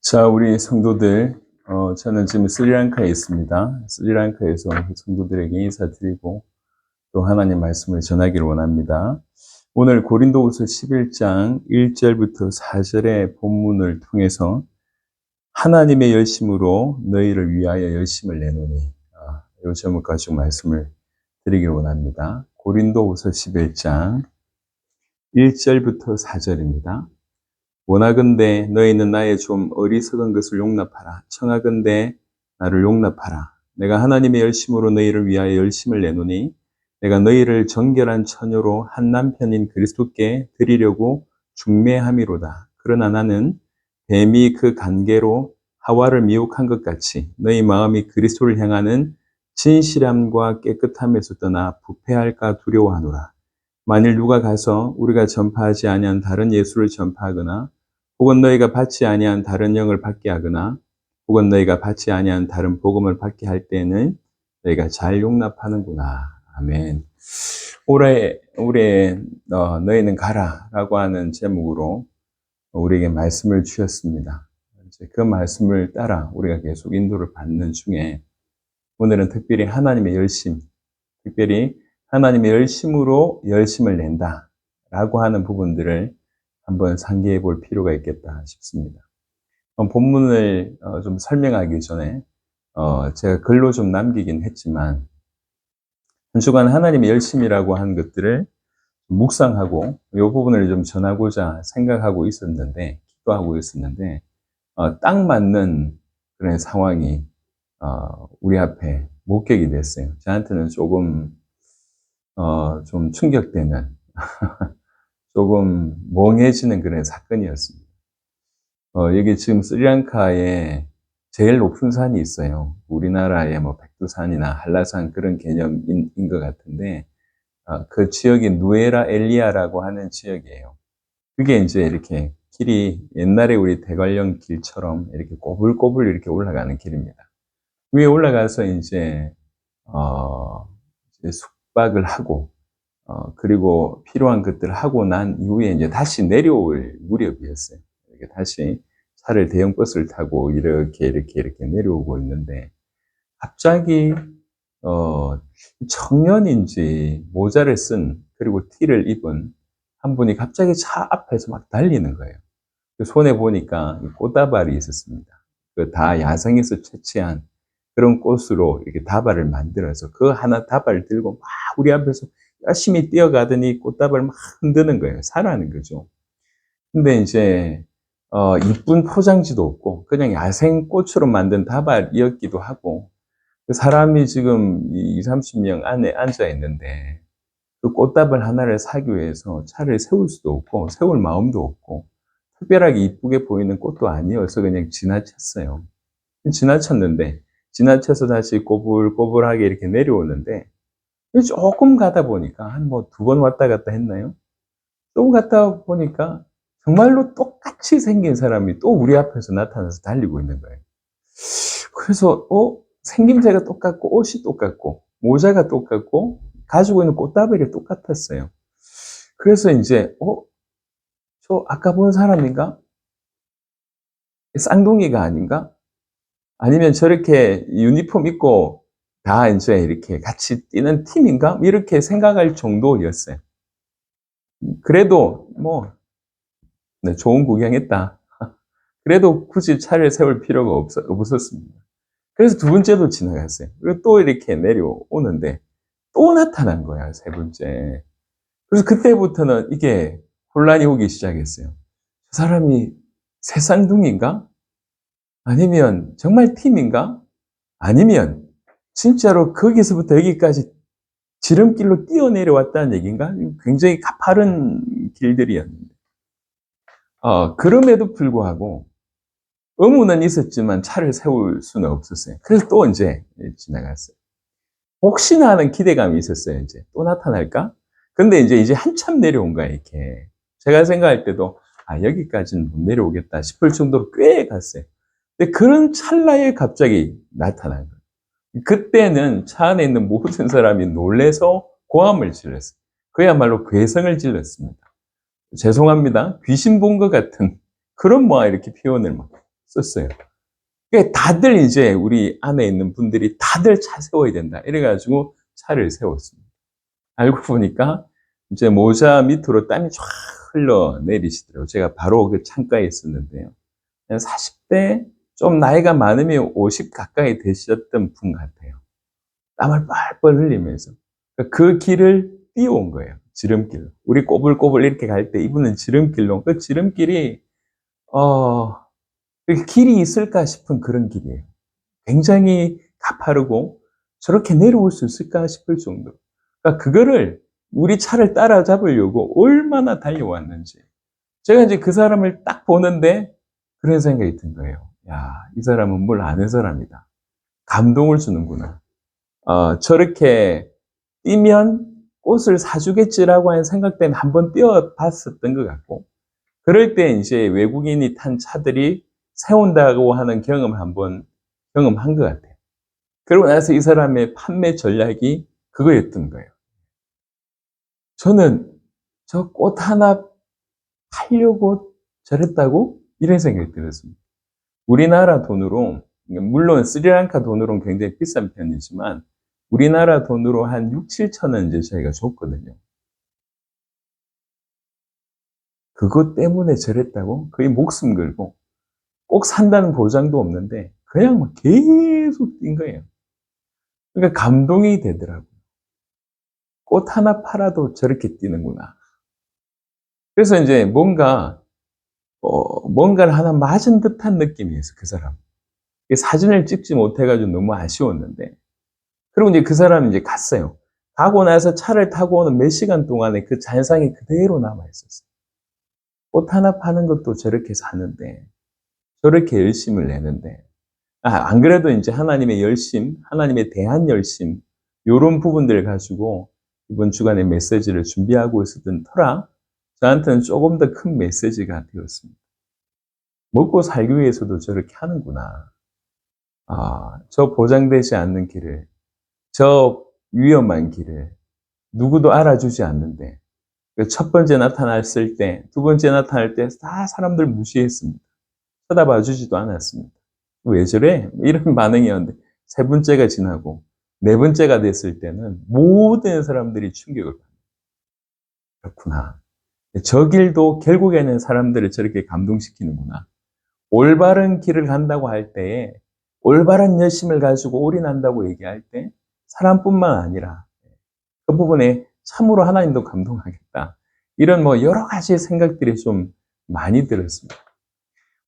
자, 우리 성도들, 저는 지금 스리랑카에 있습니다. 스리랑카에서 성도들에게 인사드리고 또 하나님 말씀을 전하기를 원합니다. 오늘 고린도후서 11장 1절부터 4절의 본문을 통해서 하나님의 열심으로 너희를 위하여 열심을 내노니, 이 제목 가지고 말씀을 드리기를 원합니다. 고린도후서 11장 1절부터 4절입니다. 원하건대 너희는 나의 좀 어리석은 것을 용납하라. 청하건대 나를 용납하라. 내가 하나님의 열심으로 너희를 위하여 열심을 내노니 내가 너희를 정결한 처녀로 한 남편인 그리스도께 드리려고 중매함이로다. 그러나 나는 뱀이 그 간계로 하와를 미혹한 것 같이 너희 마음이 그리스도를 향하는 진실함과 깨끗함에서 떠나 부패할까 두려워하노라. 만일 누가 가서 우리가 전파하지 아니한 다른 예수를 전파하거나 혹은 너희가 받지 아니한 다른 영을 받게 하거나 혹은 너희가 받지 아니한 다른 복음을 받게 할 때에는 너희가 잘 용납하는구나. 아멘. 올해 너희는 가라라고 하는 제목으로 우리에게 말씀을 주셨습니다. 그 말씀을 따라 우리가 계속 인도를 받는 중에 오늘은 특별히 하나님의 열심, 특별히 하나님의 열심으로 열심을 낸다라고 하는 부분들을 한번 상기해 볼 필요가 있겠다 싶습니다. 본문을 좀 설명하기 전에 제가 글로 좀 남기긴 했지만 한 주간 하나님의 열심이라고 한 것들을 묵상하고 이 부분을 좀 전하고자 생각하고 있었는데 기도하고 있었는데 딱 맞는 그런 상황이 우리 앞에 목격이 됐어요. 저한테는 조금 좀 충격되는 조금 멍해지는 그런 사건이었습니다. 여기 지금 스리랑카에 제일 높은 산이 있어요. 우리나라의 뭐 백두산이나 한라산 그런 개념인 것 같은데, 그 지역이 누에라 엘리아라고 하는 지역이에요. 그게 이제 이렇게 길이 옛날에 우리 대관령 길처럼 이렇게 꼬불꼬불 이렇게 올라가는 길입니다. 위에 올라가서 이제 숙박을 하고, 그리고 필요한 것들을 하고 난 이후에 이제 다시 내려올 무렵이었어요. 이렇게 다시 차를 대형 버스를 타고 이렇게 내려오고 있는데, 갑자기, 청년인지 모자를 쓴, 그리고 티를 입은 한 분이 갑자기 차 앞에서 막 달리는 거예요. 그 손에 보니까 꽃다발이 있었습니다. 그 다 야생에서 채취한 그런 꽃으로 이렇게 다발을 만들어서 그 하나 다발을 들고 막 우리 앞에서 열심히 뛰어가더니 꽃다발을 막 흔드는 거예요. 사라는 거죠. 근데 이제, 이쁜 포장지도 없고, 그냥 야생 꽃으로 만든 다발이었기도 하고, 그 사람이 지금 2, 30명 안에 앉아 있는데, 그 꽃다발 하나를 사기 위해서 차를 세울 수도 없고, 세울 마음도 없고, 특별하게 이쁘게 보이는 꽃도 아니어서 그냥 지나쳤어요. 지나쳤는데, 지나쳐서 다시 꼬불꼬불하게 이렇게 내려오는데, 조금 가다 보니까 한 뭐 2번 왔다 갔다 했나요? 또 갔다 보니까 정말로 똑같이 생긴 사람이 또 우리 앞에서 나타나서 달리고 있는 거예요. 그래서 생김새가 똑같고 옷이 똑같고 모자가 똑같고 가지고 있는 꽃다발이 똑같았어요. 그래서 이제 저 아까 본 사람인가? 쌍둥이가 아닌가? 아니면 저렇게 유니폼 입고 다 이제 이렇게 같이 뛰는 팀인가? 이렇게 생각할 정도였어요. 그래도 뭐 네, 좋은 구경했다. 그래도 굳이 차를 세울 필요가 없었습니다. 그래서 2번째도 지나갔어요. 그리고 또 이렇게 내려오는데 또 나타난 거야, 3번째. 그래서 그때부터는 이게 혼란이 오기 시작했어요. 저 사람이 새쌍둥이인가? 아니면 정말 팀인가? 아니면 진짜로 거기서부터 여기까지 지름길로 뛰어내려왔다는 얘기인가? 굉장히 가파른 길들이었는데. 그럼에도 불구하고 의무는 있었지만 차를 세울 수는 없었어요. 그래서 또 이제 지나갔어요. 혹시나 하는 기대감이 있었어요. 이제 또 나타날까? 근데 이제 한참 내려온 거야, 이렇게. 제가 생각할 때도, 여기까지는 못 내려오겠다 싶을 정도로 꽤 갔어요. 근데 그런 찰나에 갑자기 나타난 거예요. 그때는 차 안에 있는 모든 사람이 놀래서 고함을 질렀어요. 그야말로 괴성을 질렀습니다. 죄송합니다. 귀신 본 것 같은 그런 이렇게 표현을 막 썼어요. 그러니까 다들 이제 우리 안에 있는 분들이 다들 차 세워야 된다. 이래가지고 차를 세웠습니다. 알고 보니까 이제 모자 밑으로 땀이 쫙 흘러내리시더라고요. 제가 바로 그 창가에 있었는데요. 40대, 좀 나이가 많으면 50 가까이 되셨던 분 같아요. 땀을 뻘뻘 흘리면서. 그 길을 뛰어온 거예요. 지름길로. 우리 꼬불꼬불 이렇게 갈 때 이분은 지름길로. 그 지름길이, 그 길이 있을까 싶은 그런 길이에요. 굉장히 가파르고 저렇게 내려올 수 있을까 싶을 정도. 그러니까 그거를 우리 차를 따라잡으려고 얼마나 달려왔는지. 제가 이제 그 사람을 딱 보는데 그런 생각이 든 거예요. 야, 이 사람은 뭘 아는 사람이다. 감동을 주는구나. 저렇게 뛰면 꽃을 사주겠지라고 하는 생각 때문에 한번 뛰어봤었던 것 같고, 그럴 때 이제 외국인이 탄 차들이 세운다고 하는 경험을 한번 경험한 것 같아요. 그러고 나서 이 사람의 판매 전략이 그거였던 거예요. 저는 저 꽃 하나 팔려고 저랬다고? 이런 생각이 들었습니다. 우리나라 돈으로, 물론 스리랑카 돈으로는 굉장히 비싼 편이지만, 우리나라 돈으로 한 6, 7천 원 이제 저희가 줬거든요. 그것 때문에 저랬다고? 거의 목숨 걸고, 꼭 산다는 보장도 없는데, 그냥 막 계속 뛴 거예요. 그러니까 감동이 되더라고요. 꽃 하나 팔아도 저렇게 뛰는구나. 그래서 이제 뭔가를 하나 맞은 듯한 느낌이었어요, 그 사람. 사진을 찍지 못해가지고 너무 아쉬웠는데. 그리고 이제 그 사람이 이제 갔어요. 가고 나서 차를 타고 오는 몇 시간 동안에 그 잔상이 그대로 남아있었어요. 꽃 하나 파는 것도 저렇게 사는데, 저렇게 열심을 내는데, 안 그래도 이제 하나님의 열심, 하나님에 대한 열심, 요런 부분들을 가지고 이번 주간에 메시지를 준비하고 있었던 터라, 저한테는 조금 더 큰 메시지가 되었습니다. 먹고 살기 위해서도 저렇게 하는구나. 저 보장되지 않는 길을, 저 위험한 길을 누구도 알아주지 않는데, 첫 번째 나타났을 때, 두 번째 나타날 때 다 사람들 무시했습니다. 쳐다봐 주지도 않았습니다. 왜 저래? 이런 반응이었는데, 세 번째가 지나고, 네 번째가 됐을 때는 모든 사람들이 충격을 받아요. 그렇구나. 저 길도 결국에는 사람들을 저렇게 감동시키는구나. 올바른 길을 간다고 할 때에, 올바른 열심을 가지고 올인한다고 얘기할 때, 사람뿐만 아니라, 그 부분에 참으로 하나님도 감동하겠다. 이런 여러 가지 생각들이 좀 많이 들었습니다.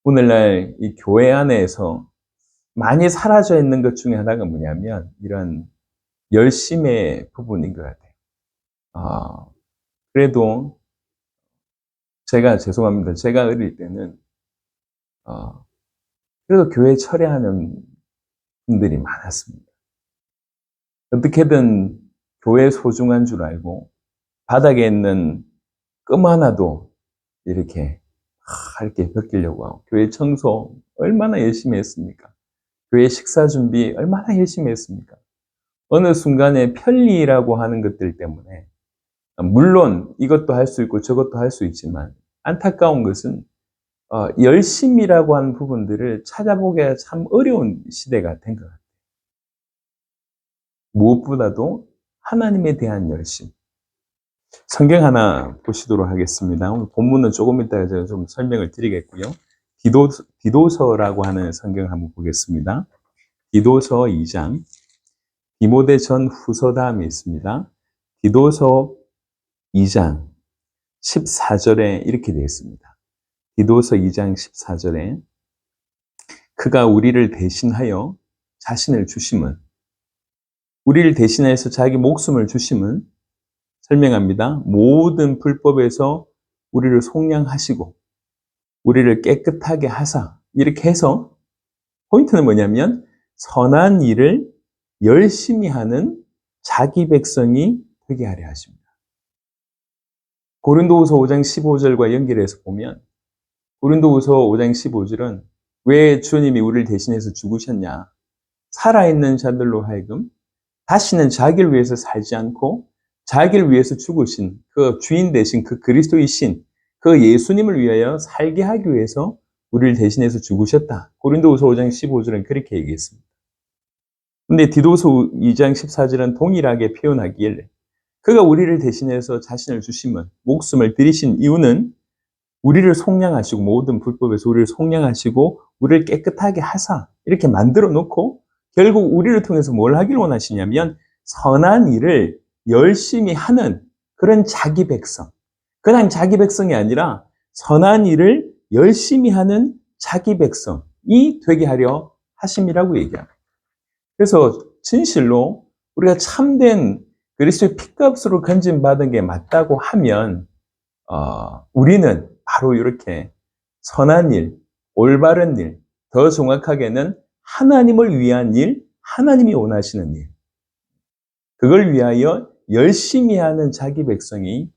오늘날 이 교회 안에서 많이 사라져 있는 것 중에 하나가 뭐냐면 이런 열심의 부분인 것 같아요. 그래도 죄송합니다. 제가 어릴 때는 그래도 교회 철회하는 분들이 많았습니다. 어떻게든 교회 소중한 줄 알고 바닥에 있는 끔 하나도 이렇게 이렇게 벗기려고 하고, 교회 청소 얼마나 열심히 했습니까? 교회 식사 준비 얼마나 열심히 했습니까? 어느 순간에 편리라고 하는 것들 때문에, 물론 이것도 할 수 있고 저것도 할 수 있지만, 안타까운 것은 열심이라고 하는 부분들을 찾아보기가 참 어려운 시대가 된 것 같아요. 무엇보다도 하나님에 대한 열심. 성경 하나 보시도록 하겠습니다. 오늘 본문은 조금 이따가 제가 좀 설명을 드리겠고요. 디도서라고 하는 성경을 한번 보겠습니다. 디도서 2장, 디모데 전 후서 다음에 있습니다. 디도서 2장 14절에 이렇게 되어 있습니다. 디도서 2장 14절에 그가 우리를 대신하여 자신을 주심은, 우리를 대신해서 자기 목숨을 주심은, 설명합니다. 모든 불법에서 우리를 속량하시고 우리를 깨끗하게 하사, 이렇게 해서 포인트는 뭐냐면 선한 일을 열심히 하는 자기 백성이 되게 하려 하십니다. 고린도후서 5장 15절과 연결해서 보면 고린도후서 5장 15절은 왜 주님이 우리를 대신해서 죽으셨냐? 살아있는 자들로 하여금 다시는 자기를 위해서 살지 않고 자기를 위해서 죽으신 그 주인 되신 그 그리스도이신 그 예수님을 위하여 살게 하기 위해서 우리를 대신해서 죽으셨다. 고린도후서 5장 15절은 그렇게 얘기했습니다. 근데 디도서 2장 14절은 동일하게 표현하기를 그가 우리를 대신해서 자신을 주심은 목숨을 들이신 이유는 우리를 속량하시고 모든 불법에서 우리를 속량하시고 우리를 깨끗하게 하사 이렇게 만들어 놓고 결국 우리를 통해서 뭘 하길 원하시냐면 선한 일을 열심히 하는 그런 자기 백성. 그냥 자기 백성이 아니라 선한 일을 열심히 하는 자기 백성이 되게 하려 하심이라고 얘기합니다. 그래서 진실로 우리가 참된 그리스도의 피값으로 건진받은 게 맞다고 하면 우리는 바로 이렇게 선한 일, 올바른 일, 더 정확하게는 하나님을 위한 일, 하나님이 원하시는 일, 그걸 위하여 열심히 하는 자기 백성이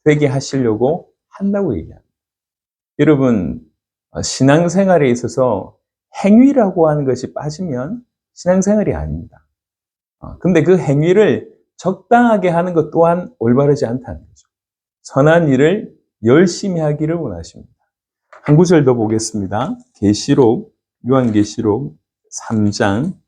되게 하시려고 한다고 얘기합니다. 여러분, 신앙생활에 있어서 행위라고 하는 것이 빠지면 신앙생활이 아닙니다. 근데 그 행위를 적당하게 하는 것 또한 올바르지 않다는 거죠. 선한 일을 열심히 하기를 원하십니다. 한 구절 더 보겠습니다. 계시록, 요한계시록 3장.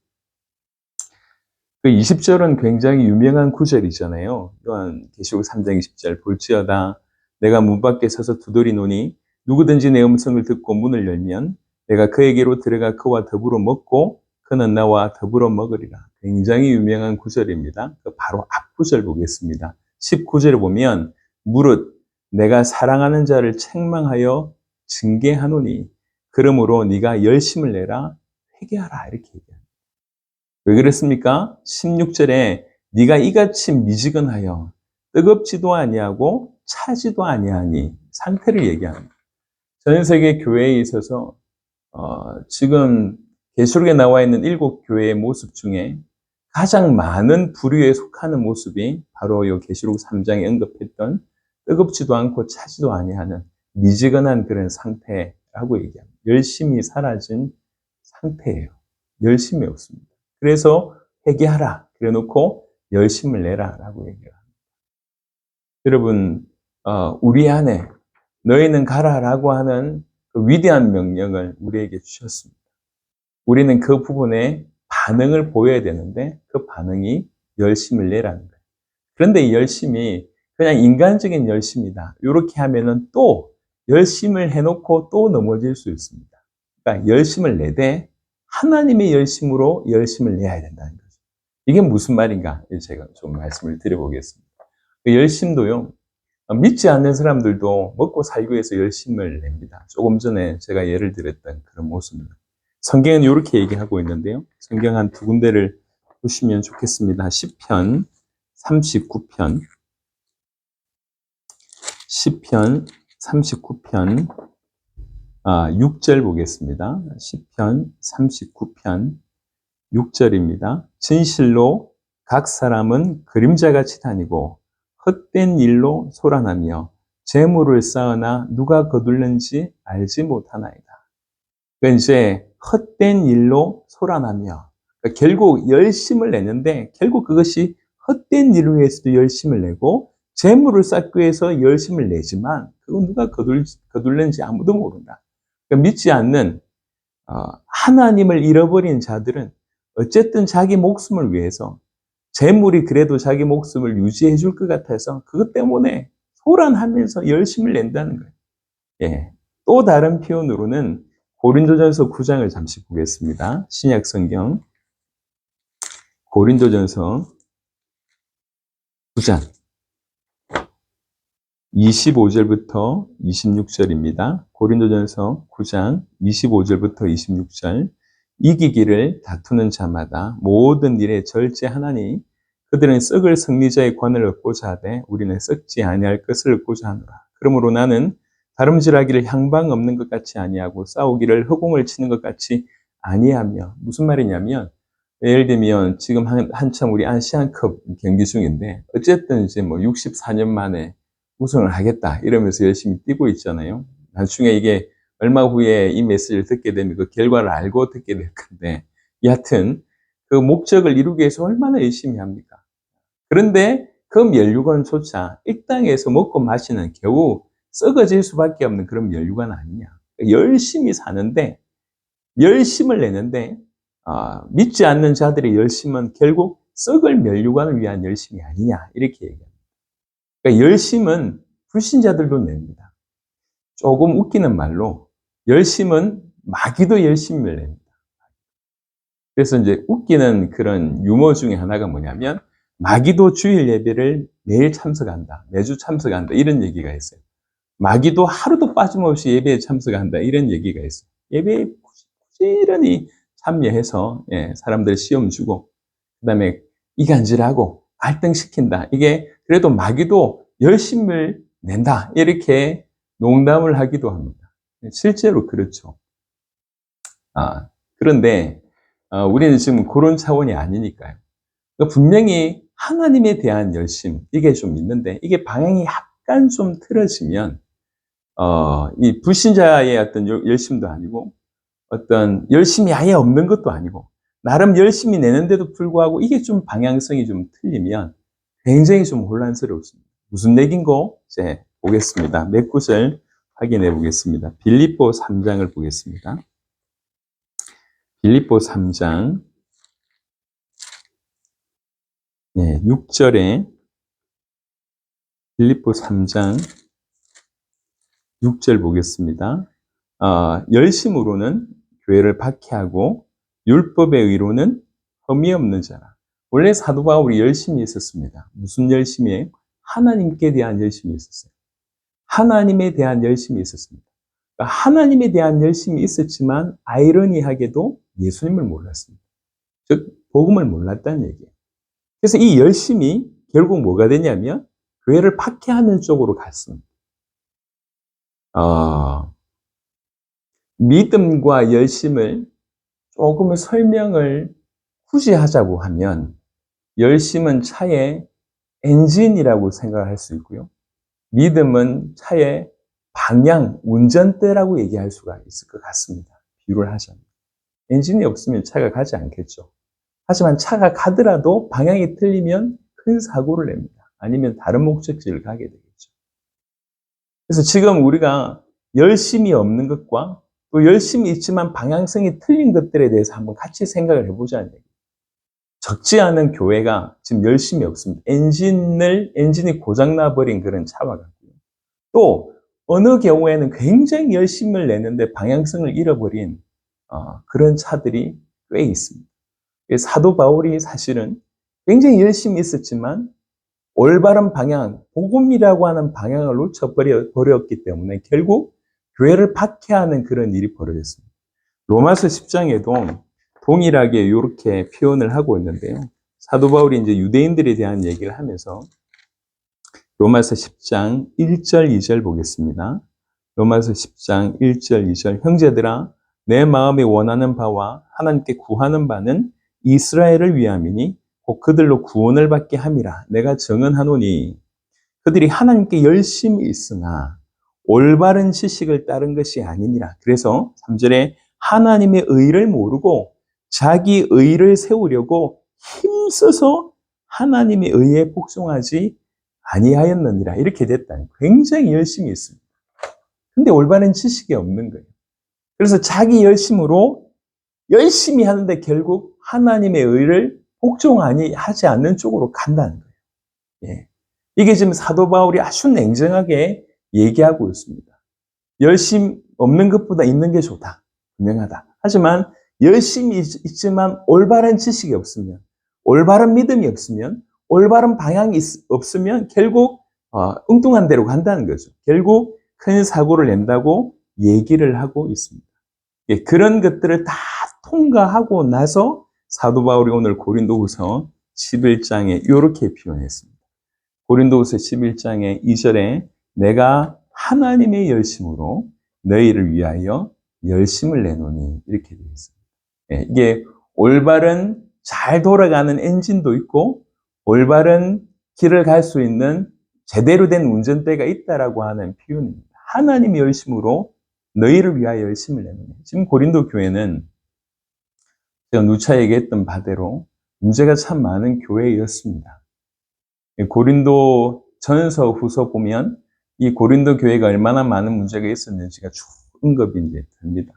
그 20절은 굉장히 유명한 구절이잖아요. 요한계시록 3장 20절. 볼지어다 내가 문 밖에 서서 두드리노니 누구든지 내 음성을 듣고 문을 열면 내가 그에게로 들어가 그와 더불어 먹고 그는 나와 더불어 먹으리라. 굉장히 유명한 구절입니다. 바로 앞 구절 보겠습니다. 19절에 보면 무릇 내가 사랑하는 자를 책망하여 징계하노니 그러므로 네가 열심을 내라 회개하라 이렇게 얘기합니다. 왜 그랬습니까? 16절에 네가 이같이 미지근하여 뜨겁지도 아니하고 차지도 아니하니 상태를 얘기합니다. 전 세계 교회에 있어서 지금 계시록에 나와 있는 7교회의 모습 중에 가장 많은 부류에 속하는 모습이 바로 이 계시록 3장에 언급했던 뜨겁지도 않고 차지도 아니하는 미지근한 그런 상태라고 얘기합니다. 열심히 사라진 상태예요. 열심이 없습니다. 그래서 회개하라 그래 놓고 열심을 내라 라고 얘기를 합니다. 여러분, 우리 안에 너희는 가라라고 하는 그 위대한 명령을 우리에게 주셨습니다. 우리는 그 부분에 반응을 보여야 되는데 그 반응이 열심을 내라는 거예요. 그런데 이 열심이 그냥 인간적인 열심이다. 이렇게 하면은 또 열심을 해놓고 또 넘어질 수 있습니다. 그러니까 열심을 내되 하나님의 열심으로 열심을 내야 된다는 거죠. 이게 무슨 말인가? 제가 좀 말씀을 드려보겠습니다. 그 열심도요, 믿지 않는 사람들도 먹고 살기 위해서 열심을 냅니다. 조금 전에 제가 예를 들었던 그런 모습입니다. 성경은 이렇게 얘기하고 있는데요. 성경 한 두 군데를 보시면 좋겠습니다. 시편 39편, 시편 39편 6절 보겠습니다. 시편 39편 6절입니다. 진실로 각 사람은 그림자같이 다니고 헛된 일로 소란하며 재물을 쌓으나 누가 거둘는지 알지 못하나이다. 그러니까 이제 헛된 일로 소란하며 그러니까 결국 열심을 내는데 결국 그것이 헛된 일을 위해서도 열심을 내고 재물을 쌓기 위해서 열심을 내지만 그건 누가 거둘는지 아무도 모른다. 그러니까 믿지 않는 하나님을 잃어버린 자들은 어쨌든 자기 목숨을 위해서 재물이 그래도 자기 목숨을 유지해 줄 것 같아서 그것 때문에 소란하면서 열심을 낸다는 거예요. 예. 또 다른 표현으로는 고린도전서 9장을 잠시 보겠습니다. 신약 성경 고린도전서 9장 25절부터 26절입니다. 고린도전서 9장 25절부터 26절 이기기를 다투는 자마다 모든 일에 절제하나니 그들은 썩을 승리자의 권을 얻고자 하되 우리는 썩지 아니할 것을 얻고자 하노라. 그러므로 나는 다름질하기를 향방 없는 것 같이 아니하고 싸우기를 허공을 치는 것 같이 아니하며 무슨 말이냐면 예를 들면 지금 한참 우리 아시안컵 경기 중인데 어쨌든 이제 뭐 64년 만에 우승을 하겠다 이러면서 열심히 뛰고 있잖아요. 나중에 이게 얼마 후에 이 메시지를 듣게 되면 그 결과를 알고 듣게 될 건데 여하튼 그 목적을 이루기 위해서 얼마나 열심히 합니까? 그런데 그 멸류관조차 이 땅에서 먹고 마시는 겨우 썩어질 수밖에 없는 그런 멸류관 아니냐. 열심히 사는데, 열심을 내는데, 믿지 않는 자들의 열심은 결국 썩을 멸류관을 위한 열심이 아니냐, 이렇게 얘기합니다. 그러니까 열심은 불신자들도 냅니다. 조금 웃기는 말로 열심은 마귀도 열심을 냅니다. 그래서 이제 웃기는 그런 유머 중에 하나가 뭐냐면, 마귀도 주일 예배를 매일 참석한다, 매주 참석한다, 이런 얘기가 있어요. 마귀도 하루도 빠짐없이 예배에 참석한다, 이런 얘기가 있어요. 예배에 부지런히 참여해서 사람들 시험 주고, 그다음에 이간질하고 갈등시킨다. 이게 그래도 마귀도 열심을 낸다, 이렇게 농담을 하기도 합니다. 실제로 그렇죠. 그런데 우리는 지금 그런 차원이 아니니까요. 그러니까 분명히 하나님에 대한 열심, 이게 좀 있는데, 이게 방향이 약간 좀 틀어지면 이 불신자의 어떤 열심도 아니고, 어떤 열심이 아예 없는 것도 아니고, 나름 열심히 내는데도 불구하고 이게 좀 방향성이 좀 틀리면 굉장히 좀 혼란스럽습니다. 무슨 얘기인고? 이제 보겠습니다. 몇 구절 확인해 보겠습니다. 빌립보 3장을 보겠습니다. 빌립보 3장 6절에, 빌립보 3장 6절 보겠습니다. 열심으로는 교회를 박해하고 율법의 의로는 흠이 없는 자라. 원래 사도 바울이 열심히 있었습니다. 무슨 열심이에요? 하나님께 대한 열심이 있었어요. 하나님에 대한 열심이 있었습니다. 그러니까 하나님에 대한 열심이 있었지만 아이러니하게도 예수님을 몰랐습니다. 즉 복음을 몰랐다는 얘기예요. 그래서 이 열심이 결국 뭐가 되냐면 교회를 박해하는 쪽으로 갔습니다. 믿음과 열심을 조금의 설명을 굳이 하자고 하면, 열심은 차의 엔진이라고 생각할 수 있고요. 믿음은 차의 방향, 운전대라고 얘기할 수가 있을 것 같습니다. 비유를 하자면. 엔진이 없으면 차가 가지 않겠죠. 하지만 차가 가더라도 방향이 틀리면 큰 사고를 냅니다. 아니면 다른 목적지를 가게 되겠죠. 그래서 지금 우리가 열심이 없는 것과 또 열심히 있지만 방향성이 틀린 것들에 대해서 한번 같이 생각을 해보자는 얘기예요. 적지 않은 교회가 지금 열심이 없습니다. 엔진이 고장나버린 그런 차와 같고요. 또 어느 경우에는 굉장히 열심을 내는데 방향성을 잃어버린 그런 차들이 꽤 있습니다. 사도 바울이 사실은 굉장히 열심히 있었지만 올바른 방향, 복음이라고 하는 방향을 놓쳐버렸기 때문에 결국 교회를 박해하는 그런 일이 벌어졌습니다. 로마서 10장에도 동일하게 이렇게 표현을 하고 있는데요. 사도 바울이 이제 유대인들에 대한 얘기를 하면서 로마서 10장 1절, 2절 보겠습니다. 로마서 10장 1절, 2절. 형제들아, 내 마음이 원하는 바와 하나님께 구하는 바는 이스라엘을 위함이니 곧 그들로 구원을 받게 함이라. 내가 증언하노니 그들이 하나님께 열심히 있으나 올바른 지식을 따른 것이 아니니라. 그래서 3절에 하나님의 의를 모르고 자기 의를 세우려고 힘써서 하나님의 의에 복종하지 아니하였느니라. 이렇게 됐다니. 굉장히 열심히 있습니다. 근데 올바른 지식이 없는 거예요. 그래서 자기 열심으로 열심히 하는데 결국 하나님의 의를 복종하지 않는 쪽으로 간다는 거예요. 이게 지금 사도 바울이 아주 냉정하게 얘기하고 있습니다. 열심 없는 것보다 있는 게 좋다. 분명하다. 하지만 열심히 있지만 올바른 지식이 없으면, 올바른 믿음이 없으면, 올바른 방향이 없으면 결국 엉뚱한 데로 간다는 거죠. 결국 큰 사고를 낸다고 얘기를 하고 있습니다. 그런 것들을 다 통과하고 나서 사도 바울이 오늘 고린도후서 11장에 이렇게 표현했습니다. 고린도후서 11장의 2절에 내가 하나님의 열심으로 너희를 위하여 열심을 내노니, 이렇게 되어 있습니다. 이게 올바른 잘 돌아가는 엔진도 있고 올바른 길을 갈 수 있는 제대로 된 운전대가 있다라고 하는 표현입니다. 하나님의 열심으로 너희를 위하여 열심을 내노니. 지금 고린도 교회는 제가 누차 얘기했던 바대로 문제가 참 많은 교회였습니다. 고린도 전서 후서 보면 이 고린도 교회가 얼마나 많은 문제가 있었는지가 쭉 언급이 이제 됩니다.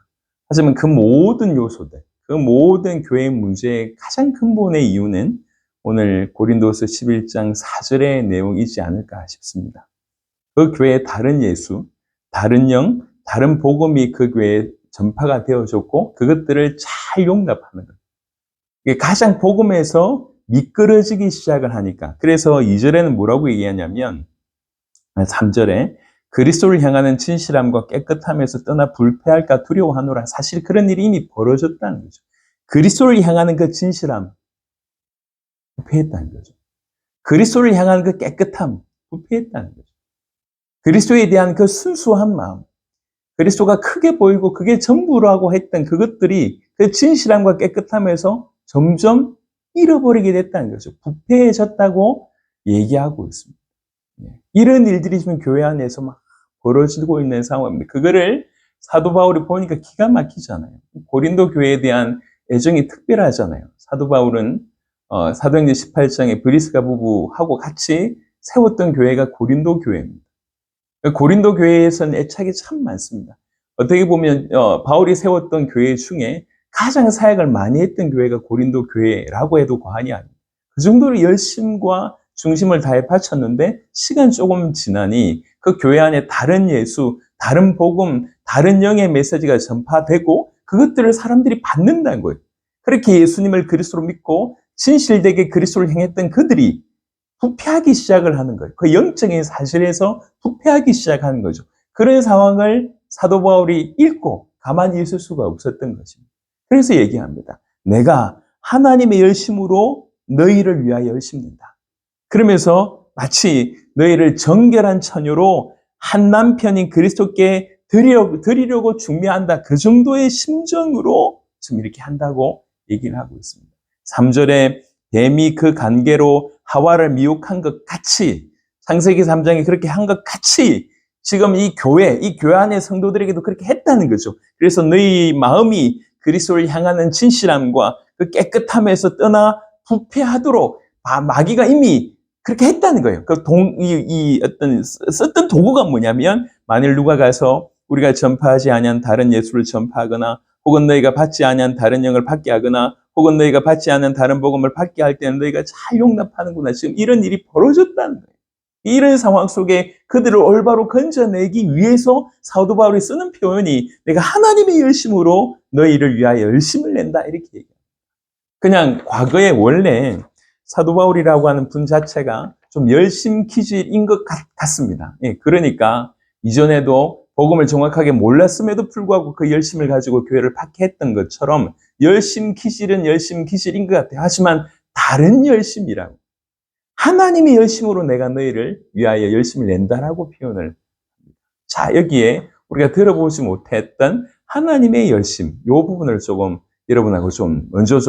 하지만 그 모든 요소들, 그 모든 교회 문제의 가장 근본의 이유는 오늘 고린도서 11장 4절의 내용이지 않을까 싶습니다. 그 교회에 다른 예수, 다른 영, 다른 복음이 그 교회에 전파가 되어졌고 그것들을 잘 용납하는 것. 이게 가장 복음에서 미끄러지기 시작을 하니까. 그래서 2절에는 뭐라고 얘기하냐면 3절에 그리스도를 향하는 진실함과 깨끗함에서 떠나 불패할까 두려워하노라. 사실 그런 일이 이미 벌어졌다는 거죠. 그리스도를 향하는 그 진실함, 부패했다는 거죠. 그리스도를 향하는 그 깨끗함, 부패했다는 거죠. 그리스도에 대한 그 순수한 마음, 그리스도가 크게 보이고 그게 전부라고 했던 그것들이 그 진실함과 깨끗함에서 점점 잃어버리게 됐다는 거죠. 부패해졌다고 얘기하고 있습니다. 이런 일들이 지금 교회 안에서 막 벌어지고 있는 상황입니다. 그거를 사도 바울이 보니까 기가 막히잖아요. 고린도 교회에 대한 애정이 특별하잖아요. 사도 바울은 사도행전 18장에 브리스가 부부하고 같이 세웠던 교회가 고린도 교회입니다. 고린도 교회에서는 애착이 참 많습니다. 어떻게 보면 바울이 세웠던 교회 중에 가장 사역을 많이 했던 교회가 고린도 교회라고 해도 과언이 아닙니다. 그 정도로 열심과 중심을 다해 바쳤는데 시간 조금 지나니 그 교회 안에 다른 예수, 다른 복음, 다른 영의 메시지가 전파되고 그것들을 사람들이 받는다는 거예요. 그렇게 예수님을 그리스도로 믿고 진실되게 그리스도를 향했던 그들이 부패하기 시작을 하는 거예요. 그 영적인 사실에서 부패하기 시작하는 거죠. 그런 상황을 사도 바울이 읽고 가만히 있을 수가 없었던 것입니다. 그래서 얘기합니다. 내가 하나님의 열심으로 너희를 위하여 열심낸다. 그러면서 마치 너희를 정결한 처녀로 한 남편인 그리스도께 드리려고 중매한다. 그 정도의 심정으로 지금 이렇게 한다고 얘기를 하고 있습니다. 3절에 뱀이 그 관계로 하와를 미혹한 것 같이 창세기 3장에 그렇게 한 것 같이 지금 이 교회 안의 성도들에게도 그렇게 했다는 거죠. 그래서 너희 마음이 그리스도를 향하는 진실함과 그 깨끗함에서 떠나 부패하도록 마귀가 이미 그렇게 했다는 거예요. 어떤 썼던 도구가 뭐냐면 만일 누가 가서 우리가 전파하지 아니한 다른 예수를 전파하거나 혹은 너희가 받지 아니한 다른 영을 받게 하거나 혹은 너희가 받지 않은 다른 복음을 받게 할 때는 너희가 잘 용납하는구나. 지금 이런 일이 벌어졌다는 거예요. 이런 상황 속에 그들을 올바로 건져내기 위해서 사도 바울이 쓰는 표현이 내가 하나님의 열심으로 너희를 위하여 열심을 낸다. 이렇게 얘기해요. 그냥 과거에 원래 사도 바울이라고 하는 분 자체가 좀 열심 기질인 것 같습니다. 예, 그러니까 이전에도 복음을 정확하게 몰랐음에도 불구하고 그 열심을 가지고 교회를 박해했던 것처럼 열심 기질은 열심 기질인 것 같아요. 하지만 다른 열심이라고. 하나님의 열심으로 내가 너희를 위하여 열심을 낸다라고 표현을 합니다. 자, 여기에 우리가 들어보지 못했던 하나님의 열심, 이 부분을 조금 여러분하고 먼저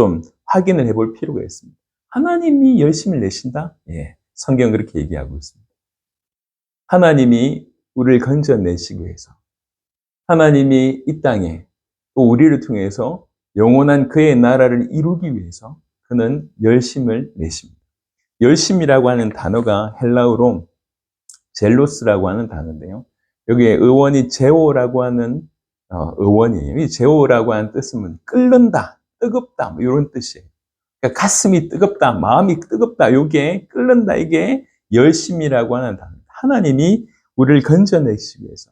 확인을 해볼 필요가 있습니다. 하나님이 열심을 내신다? 예, 성경은 그렇게 얘기하고 있습니다. 하나님이 우리를 건져내시기 위해서, 하나님이 이 땅에 또 우리를 통해서 영원한 그의 나라를 이루기 위해서 그는 열심을 내십니다. 열심이라고 하는 단어가 헬라어로 젤로스라고 하는 단어인데요. 여기에 의원이 제오라고 하는 의원이에요. 이 제오라고 하는 뜻은 끓는다, 뜨겁다, 뭐 이런 뜻이에요. 그러니까 가슴이 뜨겁다, 마음이 뜨겁다, 이게 끓는다, 이게 열심이라고 하는 단어. 하나님이 우리를 건져내시기 위해서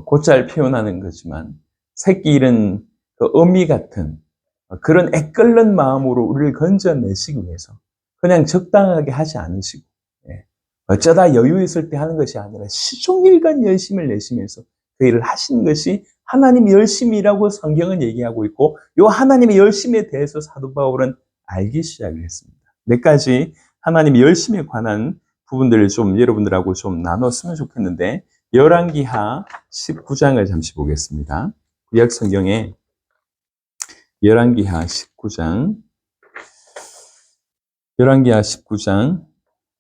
곧잘 표현하는 거지만 새끼 잃은 그 어미 같은 그런 애끓는 마음으로 우리를 건져내시기 위해서 그냥 적당하게 하지 않으시고 어쩌다 여유 있을 때 하는 것이 아니라 시종일관 열심을 내시면서 그 일을 하시는 것이 하나님의 열심이라고 성경은 얘기하고 있고 이 하나님의 열심에 대해서 사도 바울은 알기 시작을 했습니다. 몇 가지 하나님의 열심에 관한 부분들을 여러분들하고 나눴으면 좋겠는데 열왕기하 19장을 잠시 보겠습니다. 구약 성경에 열왕기하 19장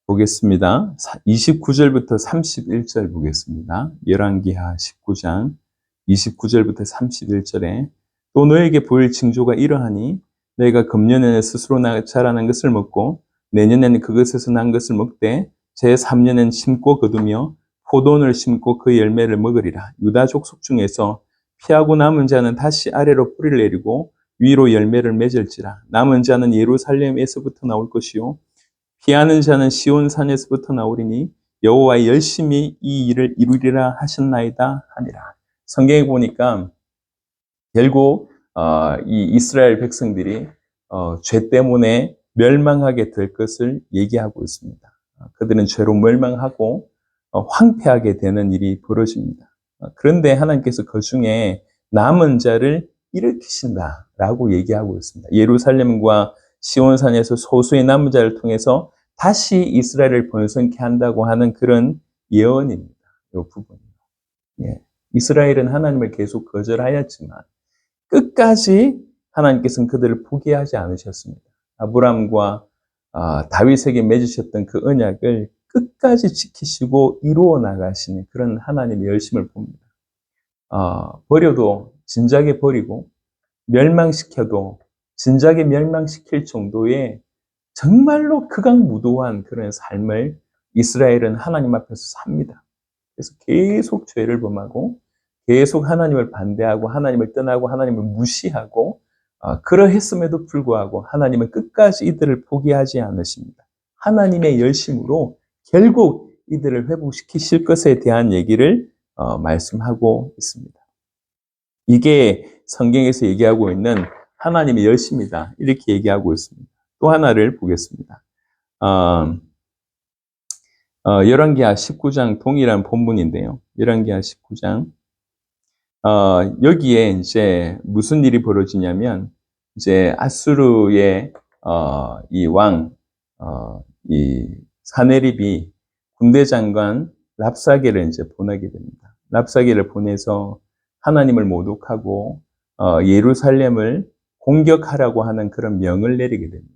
보겠습니다. 29절부터 31절 보겠습니다. 열왕기하 19장 29절부터 31절에 또 너에게 보일 징조가 이러하니 너희가 금년에는 스스로 자라난 것을 먹고 내년에는 그것에서 난 것을 먹되 제3년엔 심고 거두며 포도원을 심고 그 열매를 먹으리라. 유다 족속 중에서 피하고 남은 자는 다시 아래로 뿌리를 내리고 위로 열매를 맺을지라. 남은 자는 예루살렘에서부터 나올 것이요 피하는 자는 시온 산에서부터 나오리니 여호와의 열심히 이 일을 이루리라 하셨나이다 하니라. 성경에 보니까 결국 이 이스라엘 백성들이 죄 때문에 멸망하게 될 것을 얘기하고 있습니다. 그들은 죄로 멸망하고 황폐하게 되는 일이 벌어집니다. 그런데 하나님께서 그 중에 남은 자를 일으키신다라고 얘기하고 있습니다. 예루살렘과 시온산에서 소수의 남은 자를 통해서 다시 이스라엘을 번성케 한다고 하는 그런 예언입니다. 이 부분. 예. 이스라엘은 하나님을 계속 거절하였지만 끝까지 하나님께서는 그들을 포기하지 않으셨습니다. 아브람과 다윗에게 맺으셨던 그 언약을 끝까지 지키시고 이루어 나가시는 그런 하나님의 열심을 봅니다. 버려도 진작에 버리고 멸망시켜도 진작에 멸망시킬 정도의 정말로 극악무도한 그런 삶을 이스라엘은 하나님 앞에서 삽니다. 그래서 계속 죄를 범하고 계속 하나님을 반대하고 하나님을 떠나고 하나님을 무시하고 그러했음에도 불구하고 하나님은 끝까지 이들을 포기하지 않으십니다. 하나님의 열심으로 결국 이들을 회복시키실 것에 대한 얘기를 말씀하고 있습니다. 이게 성경에서 얘기하고 있는 하나님의 열심이다. 이렇게 얘기하고 있습니다. 또 하나를 보겠습니다. 열왕기하 19장 동일한 본문인데요. 열왕기하 19장. 여기에 이제 무슨 일이 벌어지냐면, 이제 아수르의, 이 왕, 이 사네립이 군대 장관 랍사게를 이제 보내게 됩니다. 랍사게를 보내서 하나님을 모독하고, 예루살렘을 공격하라고 하는 그런 명을 내리게 됩니다.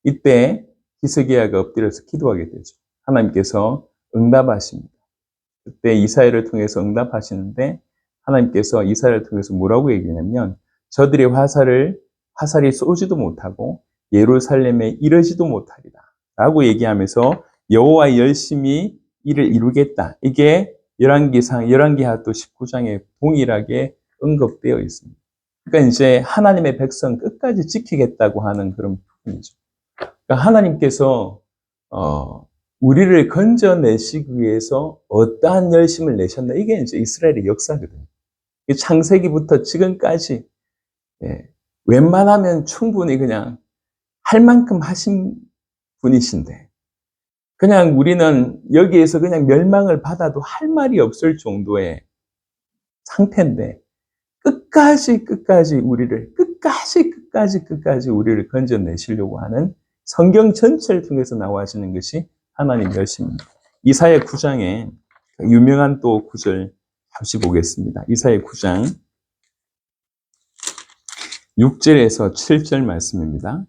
이때 히스기야가 엎드려서 기도하게 되죠. 하나님께서 응답하십니다. 그때 이사야를 통해서 응답하시는데 하나님께서 이사야를 통해서 뭐라고 얘기하냐면 저들의 화살이 쏘지도 못하고 예루살렘에 이르지도 못하리라 라고 얘기하면서 여호와의 열심히 이를 이루겠다. 이게 열왕기하 또 19장에 동일하게 언급되어 있습니다. 그러니까 이제 하나님의 백성 끝까지 지키겠다고 하는 그런 부분이죠. 그러니까 하나님께서 우리를 건져내시기 위해서 어떠한 열심을 내셨나? 이게 이제 이스라엘의 역사거든요. 창세기부터 지금까지 웬만하면 충분히 그냥 할 만큼 하신 분이신데 그냥 우리는 여기에서 그냥 멸망을 받아도 할 말이 없을 정도의 상태인데 끝까지 우리를 건져내시려고 하는 성경 전체를 통해서 나와지는 것이 하나님 열심입니다. 이사야 9장에 유명한 또 구절 잠시 보겠습니다. 이사야 9장 6절에서 7절 말씀입니다.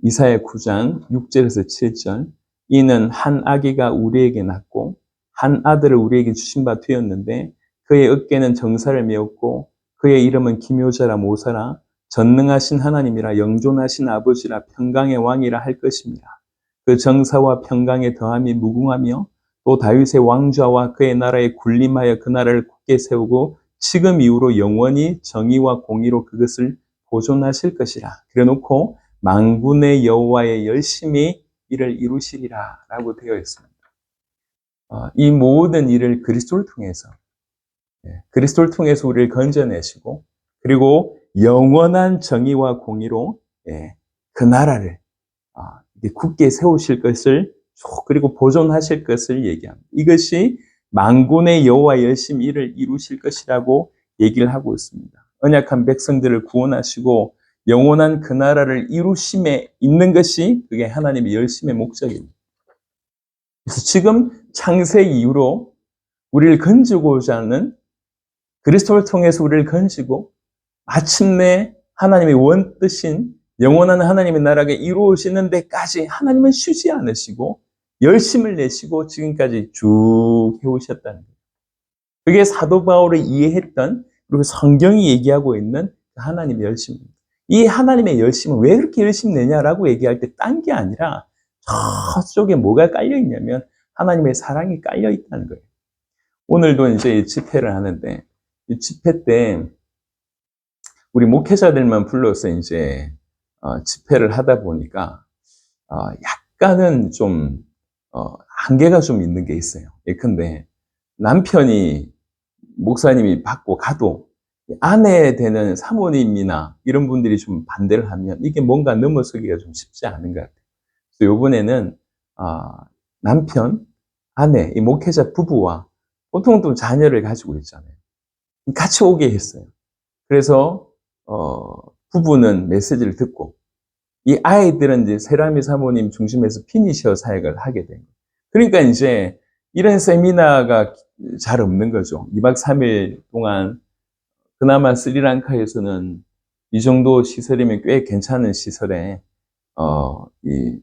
이사야 9장 6절에서 7절. 이는 한 아기가 우리에게 낳고 한 아들을 우리에게 주신 바 되었는데 그의 어깨는 정사를 메었고 그의 이름은 기묘자라 모사라 전능하신 하나님이라 영존하신 아버지라 평강의 왕이라 할 것입니다. 그 정사와 평강의 더함이 무궁하며 또 다윗의 왕좌와 그의 나라에 군림하여 그 나라를 굳게 세우고 지금 이후로 영원히 정의와 공의로 그것을 보존하실 것이라. 그래놓고 만군의 여호와의 열심히 이를 이루시리라 라고 되어 있습니다. 이 모든 일을 그리스도를 통해서 우리를 건져내시고 그리고 영원한 정의와 공의로 그 나라를 굳게 세우실 것을 그리고 보존하실 것을 얘기합니다. 이것이 만군의 여호와 열심히 이를 이루실 것이라고 얘기를 하고 있습니다. 언약한 백성들을 구원하시고 영원한 그 나라를 이루심에 있는 것이 그게 하나님의 열심의 목적입니다. 그래서 지금 창세 이후로 우리를 건지고자 하는 그리스도를 통해서 우리를 건지고 마침내 하나님의 원뜻인 영원한 하나님의 나라가 이루어지는 데까지 하나님은 쉬지 않으시고 열심을 내시고 지금까지 쭉 해오셨다는 거예요. 그게 사도 바울이 이해했던 그리고 성경이 얘기하고 있는 하나님의 열심입니다. 이 하나님의 열심은 왜 그렇게 열심히 내냐라고 얘기할 때 딴 게 아니라 저쪽에 뭐가 깔려 있냐면 하나님의 사랑이 깔려 있다는 거예요. 오늘도 이제 이 집회를 하는데, 이 집회 때 우리 목회자들만 불러서 이제 집회를 하다 보니까 약간은 좀 한계가 좀 있는 게 있어요. 예컨대 남편이 목사님이 받고 가도 아내 되는 사모님이나 이런 분들이 좀 반대를 하면 이게 뭔가 넘어서기가 좀 쉽지 않은 것 같아요. 그래서 이번에는 남편, 아내, 이 목회자 부부와 보통 또 자녀를 가지고 있잖아요. 같이 오게 했어요. 그래서 부부는 메시지를 듣고 이 아이들은 이제 세라미 사모님 중심에서 피니셔 사역을 하게 된 거예요. 그러니까 이제 이런 세미나가 잘 없는 거죠. 2박 3일 동안 그나마 스리랑카에서는 이 정도 시설이면 꽤 괜찮은 시설에 이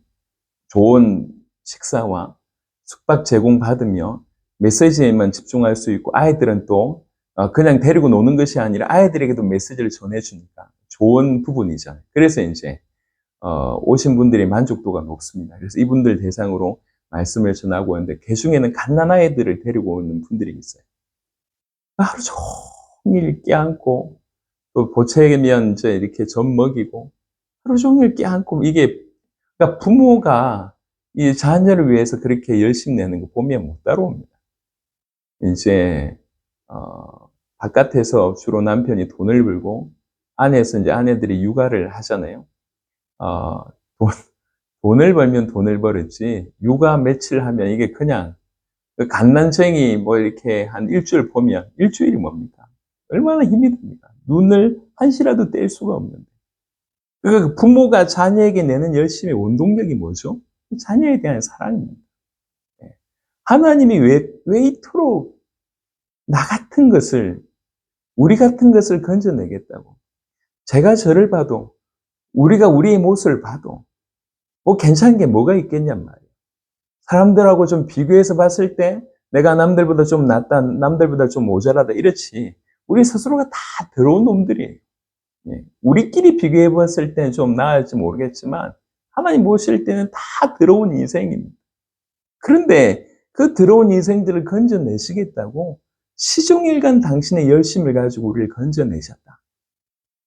좋은 식사와 숙박 제공받으며 메시지에만 집중할 수 있고 아이들은 또 그냥 데리고 노는 것이 아니라 아이들에게도 메시지를 전해주니까 좋은 부분이잖아요. 그래서 이제 오신 분들의 만족도가 높습니다. 그래서 이분들 대상으로 말씀을 전하고 있는데 그 중에는 갓난아이들을 데리고 오는 분들이 있어요. 하루 종일 껴안고 또 보채면 이제 이렇게 젖 먹이고 하루 종일 껴안고 이게 그러니까 부모가 이 자녀를 위해서 그렇게 열심히 내는 거 보면 못 따라옵니다. 이제 바깥에서 주로 남편이 돈을 벌고 안에서 이제 아내들이 육아를 하잖아요. 돈, 돈을 벌면 돈을 벌었지 육아 며칠 하면 이게 그냥 그 갓난쟁이 뭐 이렇게 한 일주일 보면 일주일이 뭡니까? 얼마나 힘이 듭니까? 눈을 한시라도 뗄 수가 없는데. 그 부모가 자녀에게 내는 열심의 원동력이 뭐죠? 자녀에 대한 사랑입니다. 하나님이 왜 이토록 나 같은 것을, 우리 같은 것을 건져내겠다고. 제가 저를 봐도, 우리가 우리의 모습을 봐도, 뭐 괜찮은 게 뭐가 있겠냔 말이에요. 사람들하고 좀 비교해서 봤을 때, 내가 남들보다 좀 낫다, 남들보다 좀 모자라다, 이렇지. 우리 스스로가 다 더러운 놈들이에요. 우리끼리 비교해 봤을 때는 좀 나을지 모르겠지만, 하나님 보실 때는 다 더러운 인생입니다. 그런데 그 더러운 인생들을 건져내시겠다고 시종일관 당신의 열심을 가지고 우리를 건져내셨다.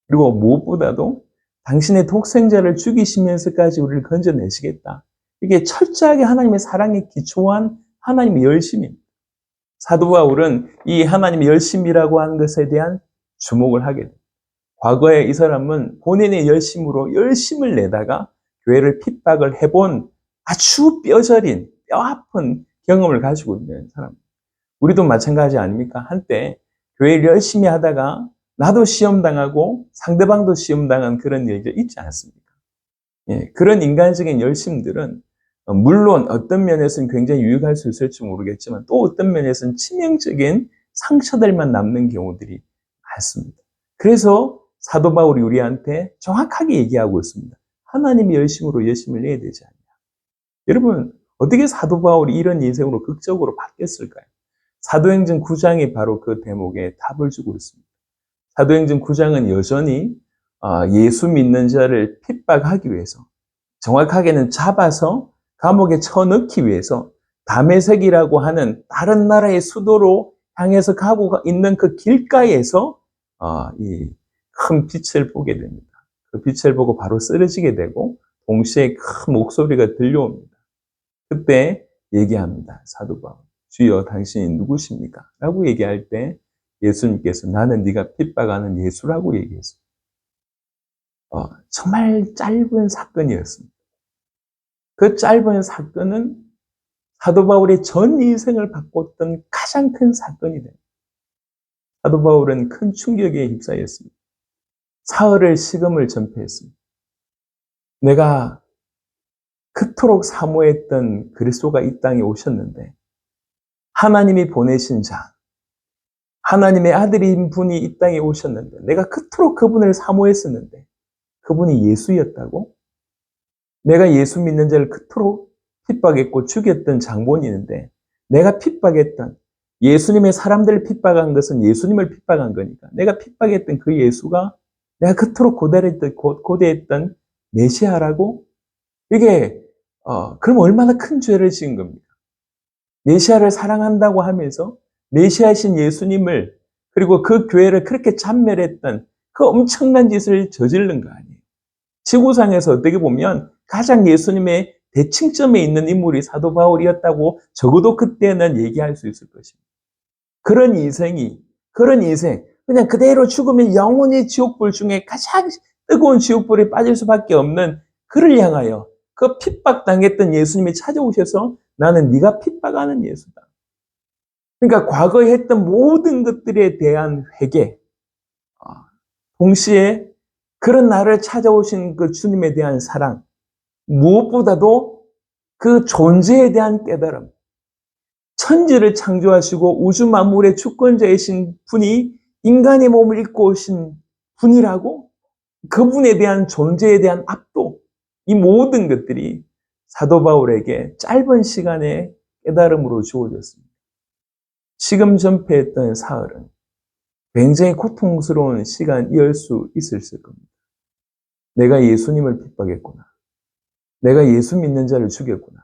그리고 무엇보다도 당신의 독생자를 죽이시면서까지 우리를 건져내시겠다. 이게 철저하게 하나님의 사랑에 기초한 하나님의 열심입니다. 사도 바울은 이 하나님의 열심이라고 하는 것에 대한 주목을 하게 됩니다. 과거에 이 사람은 본인의 열심으로 열심을 내다가 교회를 핍박을 해본 아주 뼈저린, 뼈아픈 경험을 가지고 있는 사람. 우리도 마찬가지 아닙니까? 한때 교회를 열심히 하다가 나도 시험 당하고 상대방도 시험 당한 그런 일들 있지 않습니까? 그런 인간적인 열심들은 물론 어떤 면에서는 굉장히 유익할 수 있을지 모르겠지만 또 어떤 면에서는 치명적인 상처들만 남는 경우들이 많습니다. 그래서 사도 바울이 우리한테 정확하게 얘기하고 있습니다. 하나님의 열심으로 열심을 내야 되지 않냐. 여러분, 어떻게 사도 바울이 이런 인생으로 극적으로 바뀌었을까요? 사도행전 9장이 바로 그 대목에 답을 주고 있습니다. 사도행전 9장은 여전히 예수 믿는 자를 핍박하기 위해서, 정확하게는 잡아서 감옥에 쳐넣기 위해서 다메섹이라고 하는 다른 나라의 수도로 향해서 가고 있는 그 길가에서 이 큰 빛을 보게 됩니다. 그 빛을 보고 바로 쓰러지게 되고 동시에 큰 목소리가 들려옵니다. 그때 얘기합니다. 사도 바울. 주여 당신이 누구십니까? 라고 얘기할 때 예수님께서 나는 네가 핍박하는 예수라고 얘기했습니다. 정말 짧은 사건이었습니다. 그 짧은 사건은 사도 바울의 전 인생을 바꿨던 가장 큰 사건이 됩니다. 사도 바울은 큰 충격에 휩싸였습니다. 사흘을 식음을 전폐했습니다. 내가 그토록 사모했던 그리스도가 이 땅에 오셨는데 하나님이 보내신 자, 하나님의 아들인 분이 이 땅에 오셨는데 내가 그토록 그분을 사모했었는데 그분이 예수였다고? 내가 예수 믿는 자를 그토록 핍박했고 죽였던 장본이 있는데 내가 핍박했던 예수님의 사람들을 핍박한 것은 예수님을 핍박한 거니까 내가 핍박했던 그 예수가 내가 그토록 고대했던 메시아라고? 이게 그럼 얼마나 큰 죄를 지은 겁니까? 메시아를 사랑한다고 하면서 메시아신 예수님을, 그리고 그 교회를 그렇게 찬멸했던 그 엄청난 짓을 저지른 거 아니에요. 지구상에서 어떻게 보면 가장 예수님의 대칭점에 있는 인물이 사도 바울이었다고 적어도 그때는 얘기할 수 있을 것입니다. 그런 인생, 그냥 그대로 죽으면 영원히 지옥불 중에 가장 뜨거운 지옥불에 빠질 수밖에 없는 그를 향하여 그 핍박당했던 예수님이 찾아오셔서 나는 네가 핍박하는 예수다. 그러니까 과거에 했던 모든 것들에 대한 회개, 동시에 그런 나를 찾아오신 그 주님에 대한 사랑, 무엇보다도 그 존재에 대한 깨달음, 천지를 창조하시고 우주 만물의 주권자이신 분이 인간의 몸을 입고 오신 분이라고, 그분에 대한 존재에 대한 압도, 이 모든 것들이 사도 바울에게 짧은 시간에 깨달음으로 주어졌습니다. 지금 전폐했던 사흘은 굉장히 고통스러운 시간이었을 수 있을 겁니다. 내가 예수님을 핍박했구나. 내가 예수 믿는 자를 죽였구나.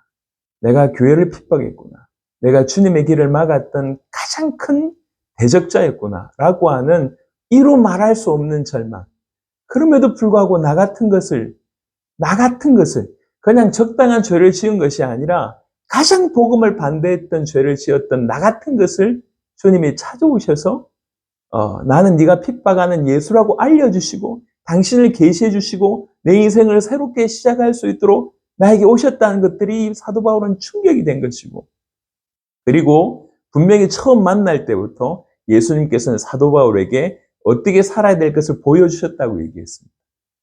내가 교회를 핍박했구나. 내가 주님의 길을 막았던 가장 큰 대적자였구나 라고 하는 이루 말할 수 없는 절망. 그럼에도 불구하고 나 같은 것을 그냥 적당한 죄를 지은 것이 아니라 가장 복음을 반대했던 죄를 지었던 나 같은 것을 주님이 찾아오셔서 나는 네가 핍박하는 예수라고 알려주시고 당신을 계시해 주시고 내 인생을 새롭게 시작할 수 있도록 나에게 오셨다는 것들이 사도 바울은 충격이 된 것이고, 그리고 분명히 처음 만날 때부터 예수님께서는 사도 바울에게 어떻게 살아야 될 것을 보여주셨다고 얘기했습니다.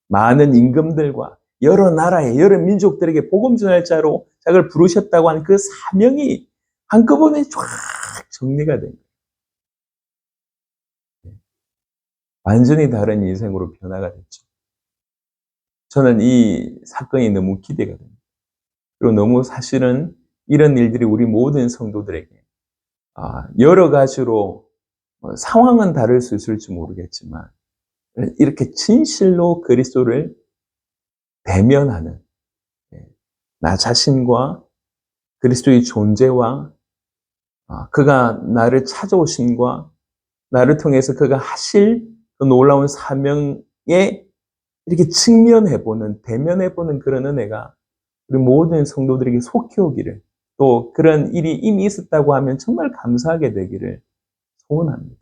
많은 임금들과 여러 나라의 여러 민족들에게 복음 전할 자로 자기를 부르셨다고 하는 그 사명이 한꺼번에 쫙 정리가 된 거예요. 완전히 다른 인생으로 변화가 됐죠. 저는 이 사건이 너무 기대가 됩니다. 그리고 너무 사실은 이런 일들이 우리 모든 성도들에게 여러 가지로 상황은 다를 수 있을지 모르겠지만 이렇게 진실로 그리스도를 대면하는 나 자신과 그리스도의 존재와 그가 나를 찾아오심과 나를 통해서 그가 하실 그 놀라운 사명에 이렇게 직면해보는, 대면해보는 그런 은혜가 우리 모든 성도들에게 속히 오기를, 또 그런 일이 이미 있었다고 하면 정말 감사하게 되기를 소원합니다.